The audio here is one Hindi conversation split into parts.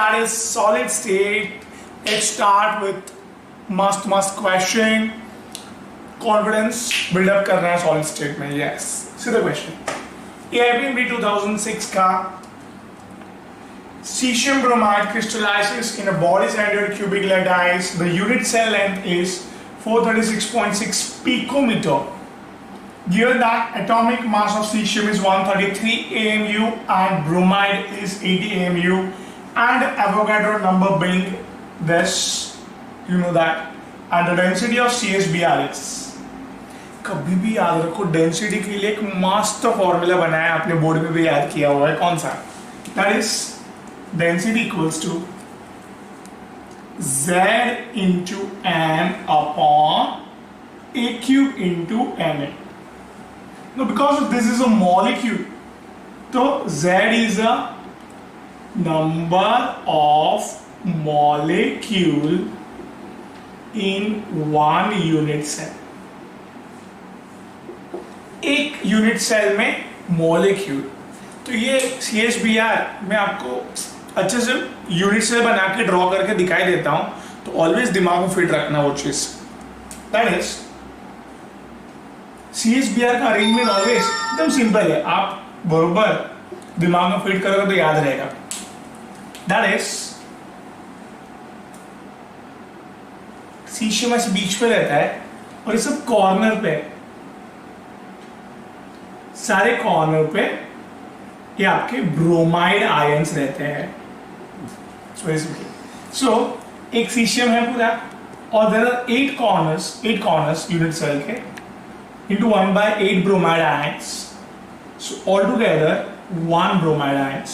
that is solid state. Let's start with must question. Confidence build up करना है solid state में. Yes. See the question. AIPMB 2006 का cesium bromide crystallizes in a body standard cubic lead ice. The unit cell length is 436.6 picometer. Given that atomic mass of cesium is 133 AMU and bromide is 80 AMU and Avogadro number being this, you know that, and the density of CSBr is. कभी भी याद रखो डेंसिटी के लिए एक मस्त फॉर्मूला बनाया आपने बोर्ड में भी याद किया हुआ है. कौन सा? That is density equals to Z into n upon a cube into Na. Now because this is a molecule, so Z is a number of molecule in one unit cell. एक यूनिट सेल में मॉलिक्यूल. तो ये CSBr मैं आपको अच्छे से यूनिट सेल बना के ड्रॉ करके दिखाई देता हूं, तो ऑलवेज दिमाग में फिट रखना वो चीज. दैट इज CSBr का अरेंजमेंट ऑलवेज एकदम सिंपल है. आप बरोबर दिमाग में फिट करोगे तो याद रहेगा. दैट इज सीशियम ऐसे बीच पे रहता है और ये सब कॉर्नर पे, सारे कॉर्नर पे ये आपके ब्रोमाइड आयंस रहते हैं. सो एक सीशियम है पूरा और there are 8 corners unit cell के into 1 by 8 bromide ions. So altogether 1 bromide ions.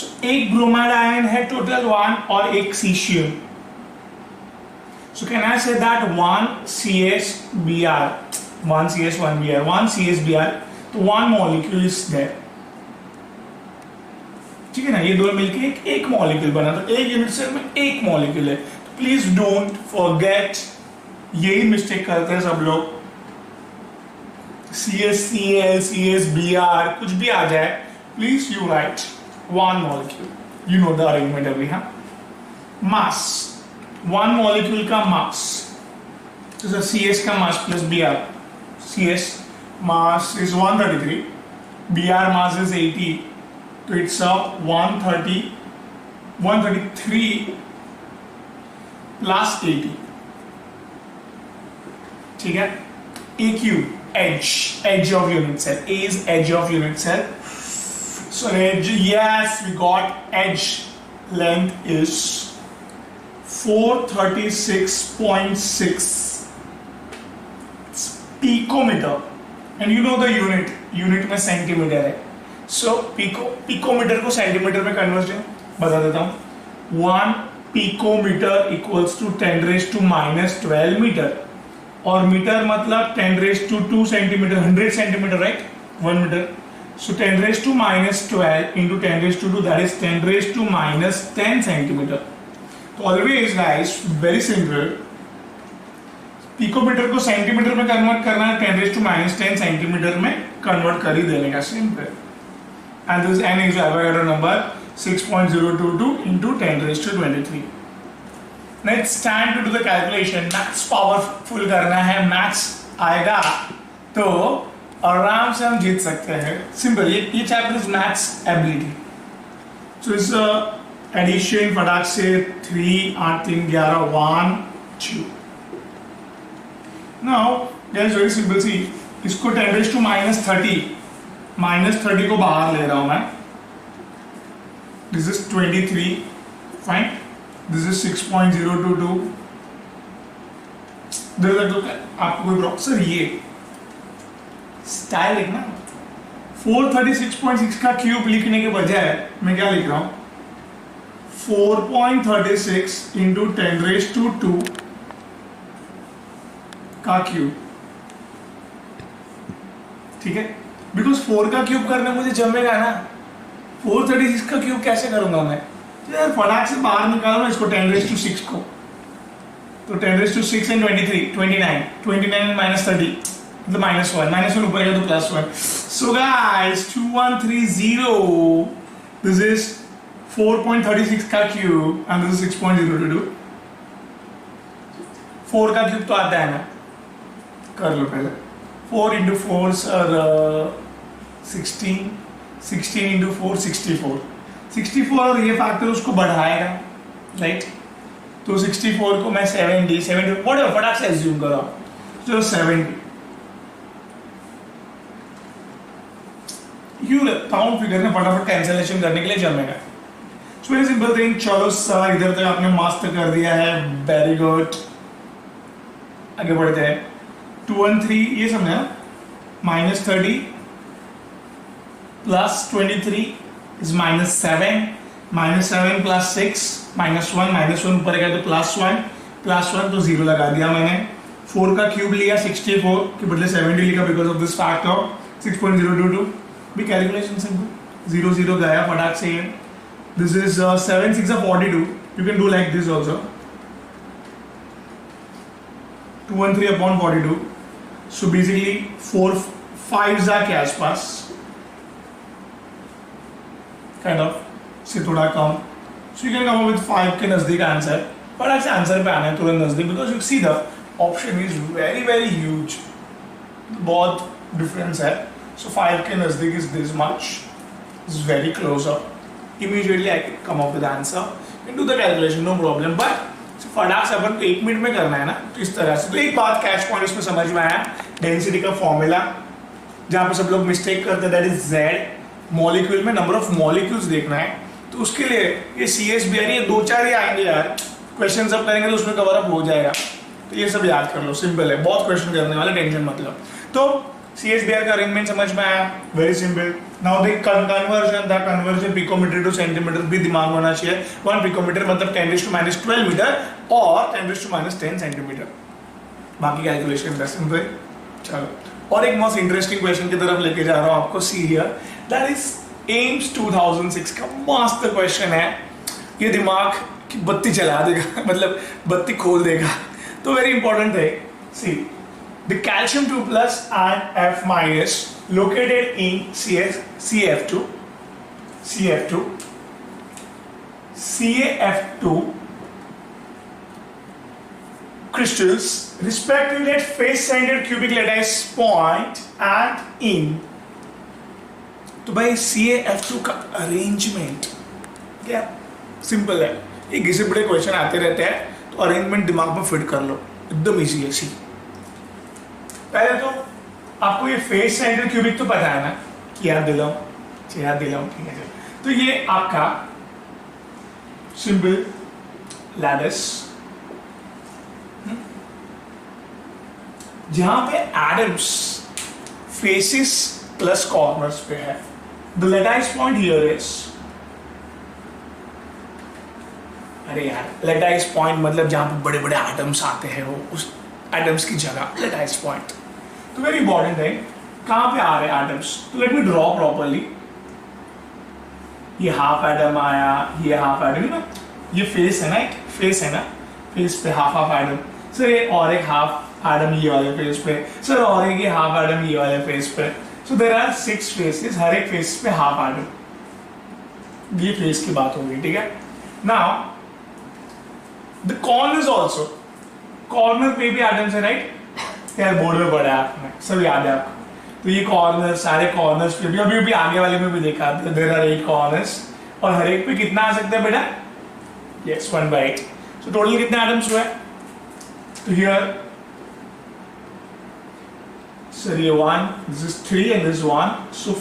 So एक bromide ion है total 1 और एक cesium. So can I say that 1 CSBr, 1 CS 1 Br, 1 CSBr, तो 1 molecule is there. ठीक है ना, ये दोनों मिलके एक मॉलिक्यूल बना. तो एक यूनिट सेल में एक मॉलिक्यूल है. प्लीज डोंट फॉरगेट, यही मिस्टेक करते हैं सब लोग. CSCl, CSBr कुछ भी आ जाए, please you right 1 molecule. You know the arrangement अभी. हाँ, मास 1 molecule का मास, तो CS का mass plus Br. CS mass is 133, Br mass is 80, so it's a 133 plus 80. ठीक है. AQ, edge of unit cell. A is edge of unit cell. So edge, yes, we got edge length is 436.6 picometer. And you know the unit में सेंटीमीटर है. So पिकोमीटर को सेंटीमीटर में कन्वर्ट बता देता हूँ. 1 picometre equals to 10 raised to -12 metre, और मीटर मतलब 10 raised to 2 centimetre, 100 centimetre, right, 1 metre. So 10 raised to -12 into 10 raised to 2, that is 10 raised to -10 centimetre. तो always guys very simple, picometre को सेंटीमीटर में कन्वर्ट करना है, 10 raised to -10 सेंटीमीटर में कन्वर्ट कर ही देने का, simple. And this n is Avogadro number 6.022 into 10 raised to 23. Next time to do the calculation. Maths powerful करना है, मैथ्स आएगा तो आराम से हम जीत सकते हैं. सिंपल, ये चैप्टर इज मैथ्स एबिलिटी. सो इस एडिशन फटाक से 3 8 3 11 1 2. Now that is very simple. See, इसको 10 raised to -30 को बाहर ले रहा हूं मैं. This is 23, fine. This is 6.022. आपको कोई प्रॉब्लम? सर ये स्टाइल लिखना, 436.6 का क्यूब लिखने के बजाय मैं क्या लिख रहा हूं, 4.36 into 10 raised to 2 का क्यूब. ठीक है, बिकॉज 4 का क्यूब करने मुझे जमेगा ना. 436 का क्यूब कैसे करूंगा मैं? तो यार फटाक से बाहर निकालो ना इसको, 10 raised to 6 को. तो 10 raised to 6 and 23 29 and -30 मतलब -1 ऊपर गया तो +1. So guys 2130, this is 4.36 का क्यूब एंड दिस इज 6.022. 4 का क्यूब तो आता है ना, कर लो पहले. 4 इंटू 4 सर 16, 16 इंटू 4 64. 64 और ये फैक्टर उसको बढ़ाएगा, राइट? तो 64 को मैं 70 व्हाटएवर फटाक से एज्यूम करो, चलो 70. यू काउंट फिगर में फटाफट कैंसलेशन करने के लिए जमेगा. So very simple thing. चलो सर इधर तक आपने मस्त कर दिया है, वेरी गुड. आगे बढ़ते हैं. 2 and 3 ये समझा, -30 प्लस 23 इज -7, -7 प्लस 6 -1 ऊपर गया तो +1 तो 0 लगा दिया मैंने. 4 का क्यूब लिया 64 के बदले 70 लिखा बिकॉज ऑफ दिस फैक्टर 6.022. भी कैलकुलेशन सिंपल, 0 0 गया फटाक से. This is 7 6 42. You can do like this also. 2 and 3 upon 42. So basically 4 5s are के आसपास, kind of से थोड़ा कम. So you can come up with 5 के नजदीक आंसर. पर ऐसे आंसर पे आना है तुरंत नजदीक, because you see the option is very very huge. बहुत डिफरेंस है. So 5 के नजदीक is this much. Is very close up. Immediately I can come up with the answer. You can do the calculation, no problem. But फटाक से अपन को 1 मिनट में करना है ना, तो इस तरह से. तो एक बात कैच पॉइंट इसमें समझ में आया, डेंसिटी का फॉर्मूला जहाँ पे सब लोग मिस्टेक करते हैं, दैट इज Z. मॉलिक्यूल में नंबर ऑफ मॉलिक्यूल्स देखना है, तो उसके लिए ये CSBR ये 2-4 ही आएंगे यार. क्वेश्चन सब करेंगे तो उसमें कवर अप हो जाएगा. तो ये सब याद कर लो, सिंपल है, बहुत क्वेश्चन करने वाले, टेंशन मतलब. तो CSBR का अरेंजमेंट समझ में आया, वेरी सिंपल. नाउ देख कन्वर्जन था, कन्वर्जन पिकोमीटर टू सेंटीमीटर भी दिमाग में होना चाहिए. 1 पिकोमीटर मतलब 10⁻12 मीटर और 10⁻10 सेंटीमीटर. बाकी कैलकुलेशन था सिंपल. चलो और एक मोस्ट इंटरेस्टिंग क्वेश्चन की तरफ लेके जा रहा हूँ आपको. See here, that is AIIMS 2006 का मस्त क्वेश्चन है. ये दिमाग की बत्ती चला देगा मतलब बत्ती खोल देगा. तो वेरी इंपॉर्टेंट है. सी the calcium 2 plus and F minus located in CF2 crystals respectively at face centered cubic lattice point and in. तो भाई CaF2 का अरेंजमेंट क्या सिंपल है. ये घिसे बड़े क्वेश्चन आते रहते हैं, तो अरेंजमेंट दिमाग में फिट कर लो, एकदम इजी है. सी पहले तो आपको ये फेस सेंटर क्यूबिक तो पता है ना, कि याद दिलाऊं, ठीक है. तो ये आपका सिंपल लैटिस, जहां पे एटम्स फेसिस प्लस कॉर्नर्स पे है. The lattice point here is, अरे यार लैटिस पॉइंट मतलब जहां पे बड़े बड़े एटम्स आते हैं, वो उस एटम्स की जगह लैटिस पॉइंट. तो वेरी इंपॉर्टेंट है, कहां पे आ रहे हैं एटम्स. तो लेट मी ड्रॉ प्रॉपर्ली. ये हाफ एटम आया, ये हाफ एटम ना, ये फेस है ना, एक फेस है ना, फेस पे हाफ एटम. सर ये और एक हाफ एटम ये वाले फेस पे, सर और एक ये हाफ एटम ये वाले फेस पे. सो देयर आर 6 फेसेस, हर एक फेस पे हाफ एटम. ये फेस की बात होगी, ठीक है. Now the corners also, corner पे भी एटम्स है, राइट. यार बोर्ड में पढ़ा है आपने, सब याद है आपको. तो ये कॉर्नर, सारे कॉर्नर्स पे भी अभी आगे वाले में भी देखा, देयर आर 8 कॉर्नर्स और हर एक पे कितना आ सकता है बेटा. यस 1/8. सो टोटल कितने एटम्स हुए. तो हियर सर ये 1, this is 3 and this 1, so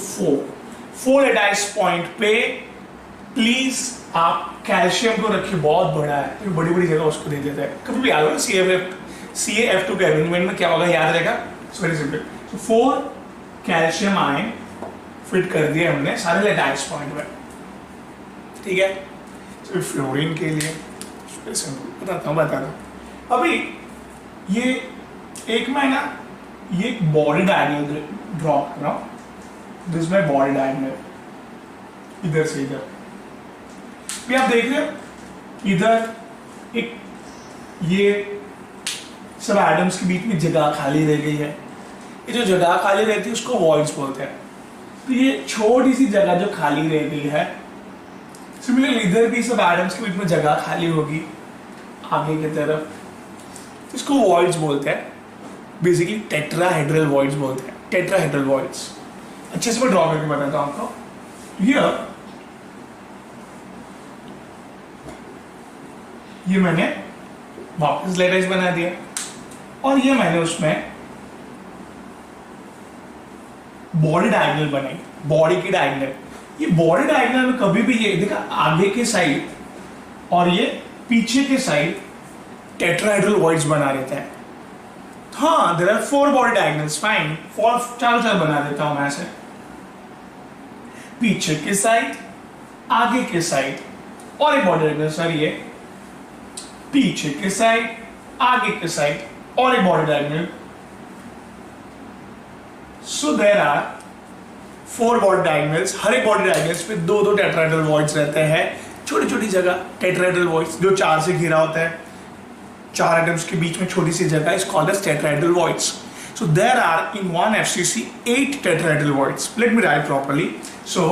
4 lattice point पे. प्लीज आप कैल्शियम को रखिए, बहुत बड़ा है, तो बड़ी बड़ी जगह उसको दे देता है. कभी भी याद होगा CaF2 के अरेंजमेंट में क्या होगा, याद रहेगा. So very simple. So 4 calcium ion fit कर दिए हमने सारे लैटिस पॉइंट में, ठीक है. तो फ्लोरीन के लिए बताता हूँ. अभी ये एक मैं ना ये बॉडी डायगोनल ड्रॉ कर रहा हूँ. दिस माय बॉडी डायगोनल, इधर से इधर भी आप देख रहे हो. इधर एक ये सब एटम्स के बीच में जगह खाली रह गई है. ये जो जगह खाली रहती है उसको वॉइड्स बोलते हैं. तो ये छोटी सी जगह जो खाली रह गई है, सिमिलरली इधर भी सब एटम्स के बीच में जगह खाली होगी आगे की तरफ, इसको वॉइड्स बोलते हैं, बेसिकली टेट्राहेड्रल वॉइड्स बोलते हैं, टेट्राहेड्रल वॉइड्स। अच्छे से मैं ड्रॉ करके बताता हूं आपको। ये मैंने वापस लेटर्स बना दिया और ये मैंने उसमें बॉडी डायगोनल बनाई, बॉडी की डायगोनल। ये बॉडी डायगोनल में कभी भी ये देखा आगे के साइड और ये पीछे के साइड टेट्राहेड्रल वॉइड्स बना देते हैं। हाँ, there are 4 body diagonals, fine, 4 बना देता हूं मैं ऐसे, पीछे के साइड, आगे के साइड और एक बॉडी डायगोनल, सर ये पीछे के साइड, आगे के साइड और एक body diagonal. So there are 4 body diagonals, हर एक बॉडी डायगोनल्स पे 2-2 टेट्राहेड्रल वॉइड्स रहते हैं, छोटी छोटी जगह टेट्राहेड्रल वॉइड्स जो 4 से घिरा होता है, 4 एटम्स के बीच में छोटी सी जगह is called as tetrahedral voids. So there are in one FCC 8 tetrahedral voids. Let me write properly. So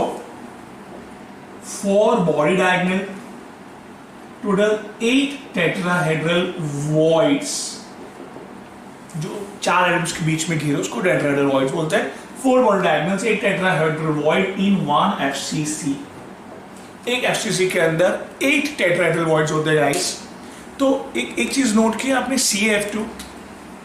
4 body diagonal, total 8 tetrahedral voids. जो 4 एटम्स के बीच में घिरे उसको टेट्राहेड्रल वॉइड्स बोलते हैं। 4 बॉडी डायगोनल्स, 8 टेट्राहेड्रल वॉइड इन 1 FCC। एक FCC के अंदर 8 टेट्राहेड्रल वॉइड्स होते हैं गाइस। तो एक चीज नोट की आपने, CF2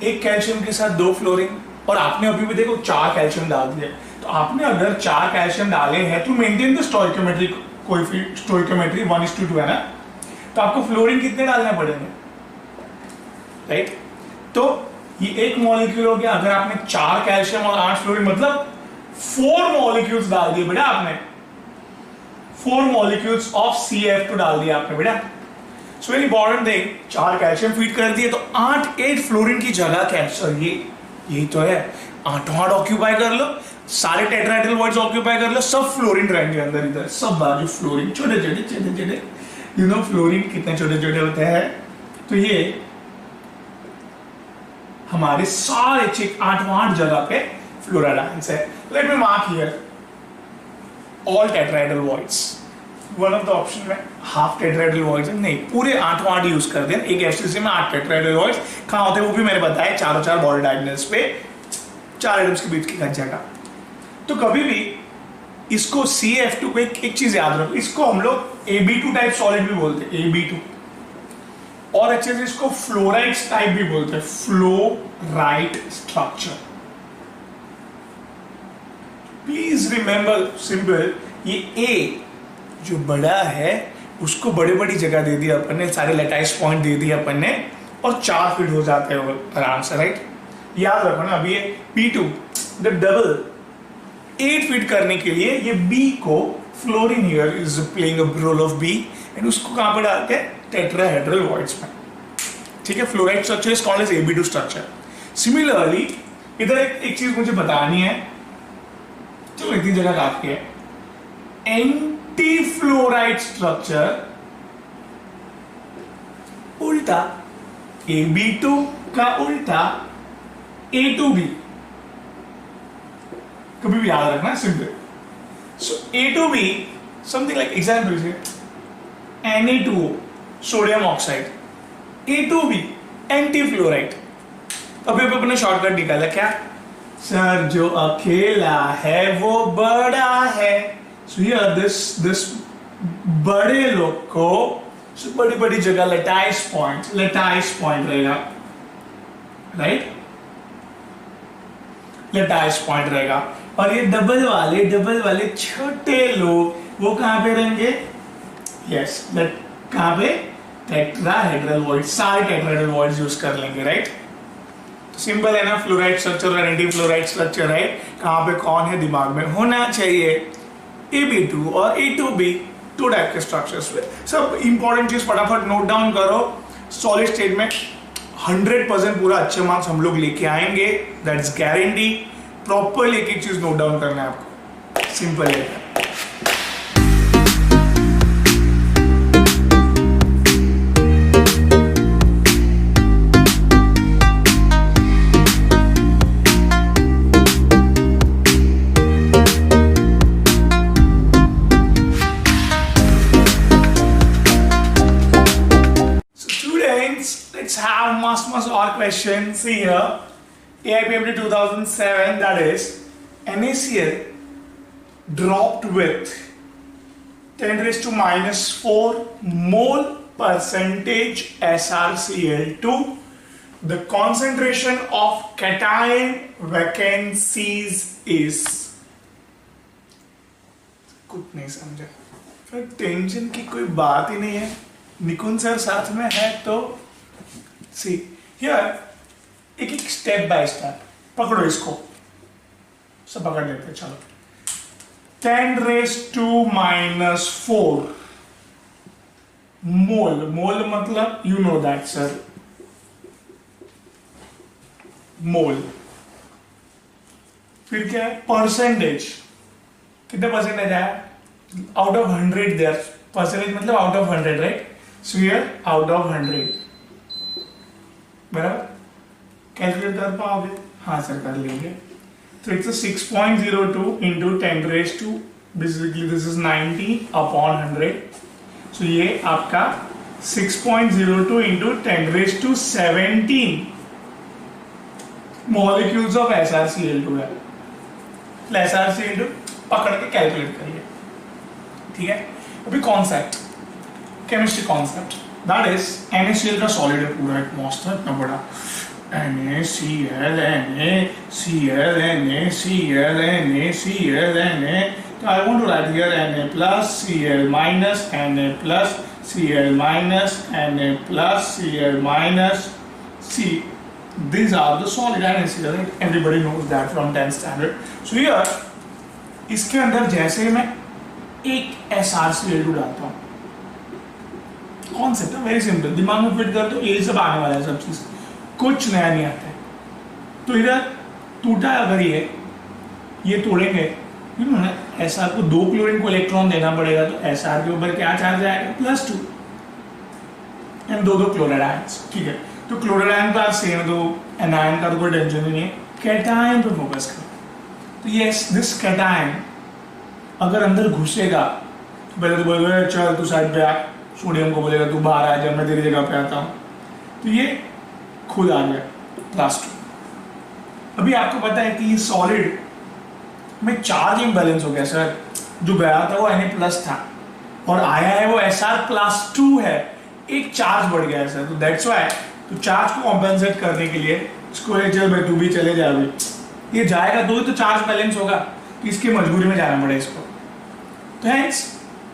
एक कैल्शियम के साथ 2 फ्लोरीन, और आपने अभी भी देखो 4 कैल्शियम डाल दिए। तो आपने अगर 4 कैल्शियम डाले हैं तो maintain the stoichiometry coefficient, stoichiometry 1:2 है ना, तो आपको फ्लोरीन कितने डालने पड़ेंगे, राइट? तो ये एक मॉलिक्यूल हो गया। अगर आपने 4 कैल्शियम और 8 फ्लोरीन मतलब 4 मॉलिक्यूल्स डाल दिए बेटा आपने, 4 मॉलिक्यूल्स ऑफ CF2 डाल दिया आपने बेटा। So very important thing, 4 calcium feed कर दिए तो 8 फ्लोरीन की जगह कैल्शियम, यही तो है, 8 ऑक्यूपाई कर लो, सारे टेट्राहेड्रल वॉइड्स ऑक्यूपाई कर लो, सब फ्लोरीन रहेंगे अंदर, इधर सब बाजू फ्लोरीन, छोटे छोटे यू नो फ्लोरीन कितने छोटे छोटे होते हैं। तो ये हमारे सारे 8 जगह पे फ्लोराडाइंस है। Let me mark here all tetrahedral voids. One of the option में हाफ टेट्राहेड्रल वॉइड्स नहीं, पूरे 8 यूज कर दें। एक FCC में 8 टेट्राहेड्रल वॉइड्स कहां होते हैं वो भी मैंने बताया, 4 बॉडी डायगोनल्स पे 4 एटम्स के बीच की जगह। तो कभी भी इसको CF2 को एक चीज याद रखो, इसको हम लोग AB2 टाइप सॉलिड भी बोलते हैं, AB2, और अच्छे से इसको फ्लोराइड्स टाइप भी बोलते हैं, fluoride structure. Please remember simple, ये A जो बड़ा है उसको बड़ी बड़ी जगह दे दिया अपन ने, सारे लेटाइस पॉइंट दे दिया अपन ने, और 4 फीट हो जाते हैं आराम से, राइट? याद रखो ना, अभी ये P2 डबल 8 फीट करने के लिए ये B को, fluorine here is playing a role of B, and उसको कहां पे डालते हैं, टेट्राहेड्रल वॉइड्स में, ठीक है? Fluoride structure is called as AB2 structure. Similarly इधर एक चीज मुझे बतानी है, चलो इतनी जगह काफी है। एंटी फ्लोराइड स्ट्रक्चर उल्टा, AB2 का उल्टा A2B, कभी भी याद रखना, सिंपल। सो A2B समथिंग लाइक, एग्जांपल से Na2O sodium oxide, A2B anti fluoride. अभी अपने शॉर्टकट निकाला क्या, सर जो अकेला है वो बड़ा है। सो हियर दिस बड़े लोग को बड़ी बड़ी जगह लेटाइस पॉइंट रहेगा, राइट? लेटाइस पॉइंट रहेगा, और ये डबल वाले छोटे लोग वो कहां पे रहेंगे, यस, कहां पे, टेट्राहेड्रल वॉइड, सारे टेट्राहेड्रल वॉइड्स यूज कर लेंगे, राइट? सिंपल है ना, फ्लोराइड स्ट्रक्चर और एंटी फ्लोराइड स्ट्रक्चर है, कहां पे कौन है दिमाग में होना चाहिए, AB2 और A2B, 2 टाइप के स्ट्रक्चर्स में। सब इंपॉर्टेंट चीज फटाफट नोट डाउन करो। सॉलिड स्टेट में 100% पूरा अच्छे मार्क्स हम लोग लेके आएंगे, दैट इज गारंटी। प्रॉपरली एक चीज नोट डाउन करना है आपको, सिंपल है। let's have much more questions. See here, AIPMT 2007, that is NaCl dropped with 10 raised to minus 4 mole percentage SrCl2. The concentration of cation vacancies is, कुछ नहीं समझा, फिर टेंशन की कोई बात ही नहीं है, निकुंज सर साथ में है तो सी हियर एक एक स्टेप बाय स्टेप पकड़ो, इसको सब पकड़ लेते हैं। चलो 10 raised to minus 4 मोल, मोल मतलब यू नो दैट सर, मोल। फिर क्या है, परसेंटेज, कितने परसेंटेज आया, आउट ऑफ 100 देयर, परसेंटेज मतलब out of 100, right? So here out of 100, बराबर? कैलकुलेट कर पाओगे? हाँ सर कर लेंगे। तो it's 6.02 into 10 raised to, basically this is 90 upon 100, so ये आपका 6.02 into 10 raised to 17 molecules of SrCl2 है। SrCl2 पकड़ के कैलकुलेट करिए, ठीक है? अभी concept, chemistry concept, that is NaCl का सॉलिड है पूरा, एक मस्त है इतना बड़ा, NaCl Na, तो I want to write here Na plus Cl minus, Na plus Cl minus, Na plus Cl minus C. These are the solid NaCl, right? Everybody knows that from 10th standard. So here, इसके अंदर जैसे मैं एक SrCl2 डालता हूँ, कॉन्सेप्ट है वेरी सिंपल, दिमाग में फिट कर तो यही सब आने वाला है, सब चीज, कुछ नया नहीं आता है। तो इधर टूटा अगर ये तोड़ेंगे, यू नो ना, Sr को 2 क्लोरीन को इलेक्ट्रॉन देना पड़ेगा, तो Sr के ऊपर क्या चार्ज आएगा, +2, एंड दो क्लोराइड आयंस, ठीक है? तो क्लोराइड आयन का सेम, तो एनायन का तो कोई टेंशन ही नहीं है, कैटायन पे फोकस करो। तो यस, दिस कैटायन अगर अंदर घुसेगा तो पहले तो बोलेगा चल तू साइड पे आ, सोडियम को बोलेगा तू बाहर आ जा, मैं तेरी जगह पे आता हूँ, तो ये खुद आ गया +2। अभी आपको पता है कि ये सॉलिड में चार्ज इम्बैलेंस हो गया सर, जो गया था वो Na+ था और आया है वो Sr+2 है, एक चार्ज बढ़ गया है सर, तो दैट्स व्हाई, तो चार्ज को कॉम्पेंसेट करने के लिए इसको चल भाई तू भी चले जा, अभी ये जाएगा तो चार्ज बैलेंस होगा, तो इसकी मजबूरी में जाना पड़ेगा इसको। तो हेंस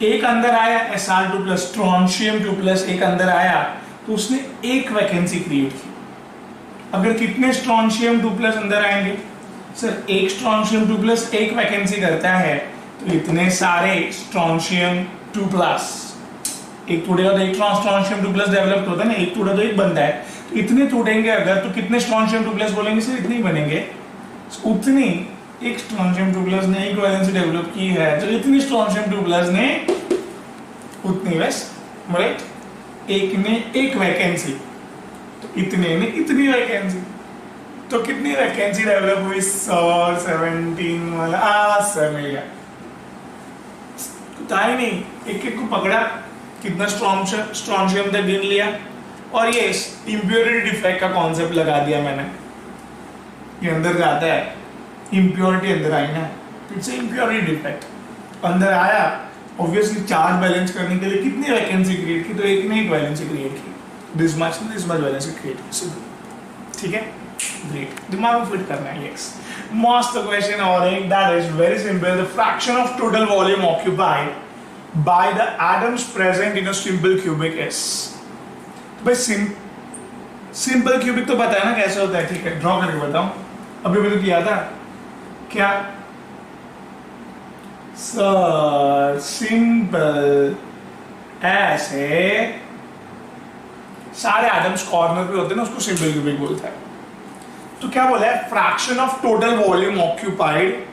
एक अंदर आया Sr2+, स्ट्रोंशियम 2+, एक अंदर आया तो उसने एक वैकेंसी क्रिएट की। अगर कितने स्ट्रोंशियम 2+ अंदर आएंगे सर, एक स्ट्रोंशियम 2+ एक वैकेंसी करता है, तो इतने सारे स्ट्रोंशियम 2+, एक टूटेगा तो एक स्ट्रोंशियम 2+ डेवलप होता है ना, एक टूटा तो एक बनता है, तो इतने टूटेंगे अगर, तो कितने स्ट्रोंशियम 2+ बोलेंगे सर, इतने ही बनेंगे, उतनी एक स्ट्रोंशियम 2+ ने एक वैलेंसी डेवलप की है, तो इतनी स्ट्रोंशियम 2+ ने उतनी बस, राइट? एक ने एक वैकेंसी, तो इतने ने इतनी वैकेंसी, तो कितनी वैकेंसी डेवलप हुई सर, 17 वाला सर मिल गया, तो ही नहीं, एक एक को पकड़ा, कितना स्ट्रोंशियम तक गिन लिया, और ये इम्प्योरिटी डिफेक्ट का कॉन्सेप्ट लगा दिया मैंने, ये अंदर जाता है, इम्प्योरिटी अंदर आई ना, इट्स इम्प्योरिटी डिफेक्ट अंदर आया, ऑब्वियसली चार्ज बैलेंस करने के लिए कितनी वैकेंसी क्रिएट की, तो एक ने एक वैलेंसी क्रिएट की, दिस मच वैलेंसी क्रिएट की, ठीक है? ग्रेट, दिमाग में फिट करना है। यस, मस्त क्वेश्चन और एक, that is very simple, the fraction of total volume occupied by the atoms present in a simple cubic is, भाई सिंपल क्यूबिक तो पता है ना कैसे होता है, ठीक है? ड्रॉ करके बताऊं, अभी भी तो किया था क्या सर, सिंपल ऐसे सारे एटम्स कॉर्नर पे होते हैं ना, उसको सिंपल क्यूबिक बोलता है। तो क्या बोला है, fraction of total volume occupied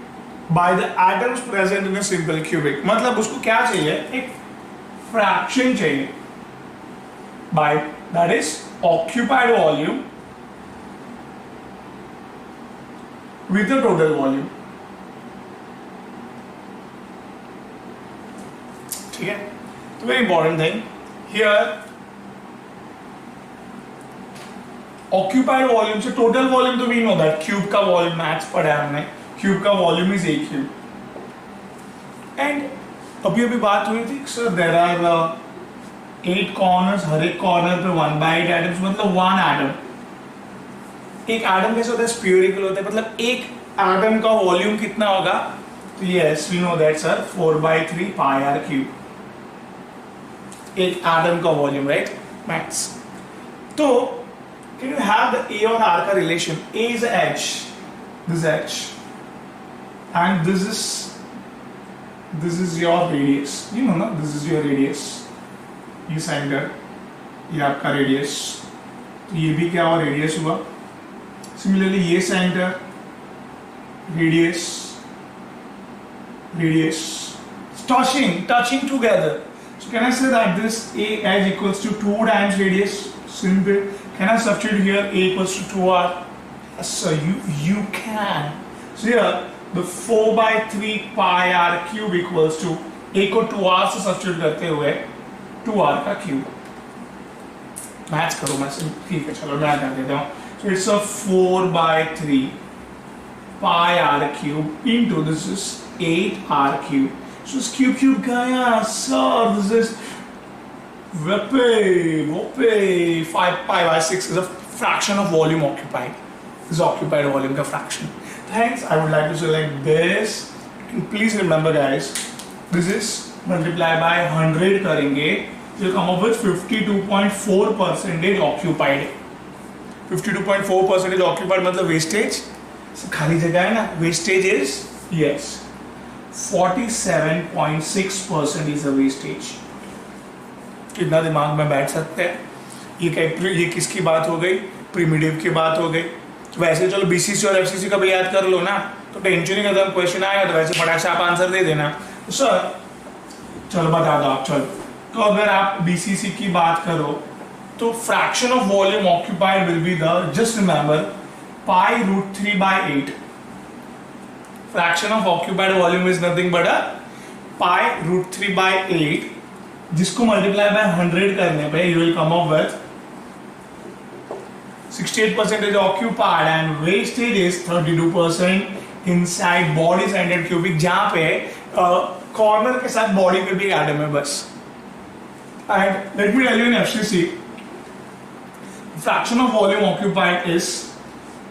by the atoms present in a simple cubic, मतलब उसको क्या चाहिए, एक फ्रैक्शन चाहिए by, that is occupied volume with the total volume, ठीक है? तो very important thing here, occupied volume से टोटल वॉल्यूम तो वी नो दैट क्यूब का वॉल्यूम मैथ्स पढ़ा है हमने, क्यूब का volume is a cube. And अभी बात हुई थी सर देयर आर 8 कॉर्नर्स, हर एक कॉर्नर पे 1/8 एटम्स, मतलब 1 एटम। एक एटम कैसे होता है? स्फीयरिकल होता है, मतलब एक एटम का वॉल्यूम कितना होगा? तो yes we know that sir 4/3 pi r cube, एक एटम का वॉल्यूम, राइट मैथ्स। तो can you have the a और आर का रिलेशन? A is h, this h and this is your radius, you know ना, दिस इज योर रेडियस, ये सेंटर, ये आपका रेडियस, तो ये भी क्या हुआ? रेडियस हुआ। सिमिलरली ये centre, radius, radius, touching together. So can I say that this A edge equals to 2 times radius? Simple. Can I substitute here A equals to 2r? Yes, sir, you can. So here the 4/3 pi r cube equals to A को 2r से सब्स्टिट्यूट करते हुए 2r का क्यूब। मैच करो, मैं ठीक है चलो मैं कर देता हूँ। So it's a 4/3 pi r cube into this is 8r cube. So it's cube gaya, sir. This is whoopee 5 pi by 6 is a fraction of volume occupied. This is occupied volume का fraction. Thanks. I would like to select this. And please remember, guys, this is multiplied by 100 करेंगे, so come up with 52.4% occupied. 52.4% occupied मतलब wastage, खाली जगह है ना, wastage is yes 47.6% is a wastage। कितना दिमाग में बैठ सकते हैं? ये किसकी बात हो गई? प्रिमिटिव की बात हो गई। वैसे चलो बीसीसी और एफसीसी का भी याद कर लो ना, तो टेंशन ही खत्म। क्वेश्चन आएगा तो वैसे फटाक से आप आंसर दे देना। तो सर चलो बता दो आप, चलो तो अगर आप बीसीसी की बात करो तो fraction of volume occupied will be the, just remember, π√3/8। Fraction of occupied volume is nothing but a π√3/8, जिसको मल्टीप्लाई बाय 100 करने पे you will come up with 68% occupied and wastage is 32% inside body centered cubic, जहां पे कॉर्नर के साथ बॉडी पे भी एटम है बस। And let me tell you in FCC fraction of volume occupied is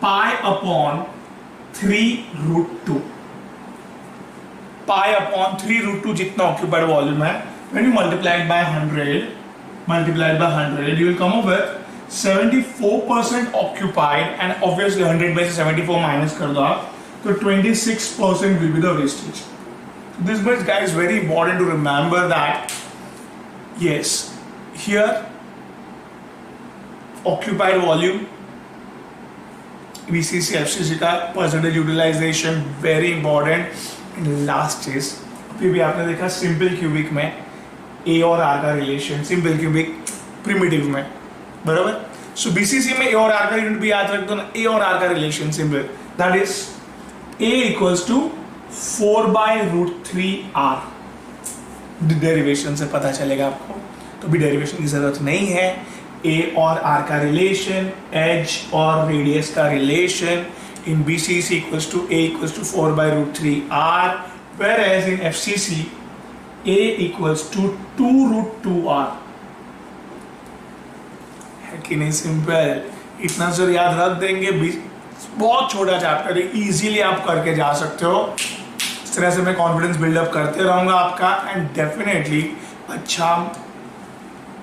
π/3√2। π/3√2 जितना occupied volume है, when you multiply it by 100, you will come up with 74% occupied, and obviously 100 में से 74 minus कर दो आप, तो 26% will be the wastage. This much, guys, very important to remember that yes, here occupied volume, BCC, FCC का percentage utilization very important. And last is अभी भी आपने देखा सिंपल क्यूबिक में A और R का रिलेशन, सिंपल क्यूबिक प्रिमिटिव में, बराबर। सो बीसीसी में A और R का यूनिट भी याद रख दो ना, A और R का relation simple, that is A equals to 4/√3r। Derivation से पता चलेगा आपको, तो भी डेरिवेशन की जरूरत नहीं है। A और R का रिलेशन, एज और रेडियस का relation in BCC equals to A equals to 4/√3r, whereas in FCC A equals to 2√2r। है कि नहीं सिंपल? इतना जरूर याद रख देंगे, बहुत छोटा चैप्टर है, इजीली आप करके जा सकते हो। इस तरह से मैं कॉन्फिडेंस बिल्डअप करते रहूंगा आपका, एंड डेफिनेटली अच्छा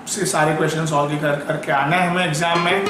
से सारे क्वेश्चन सॉल्व करके आना है हमें एग्जाम में।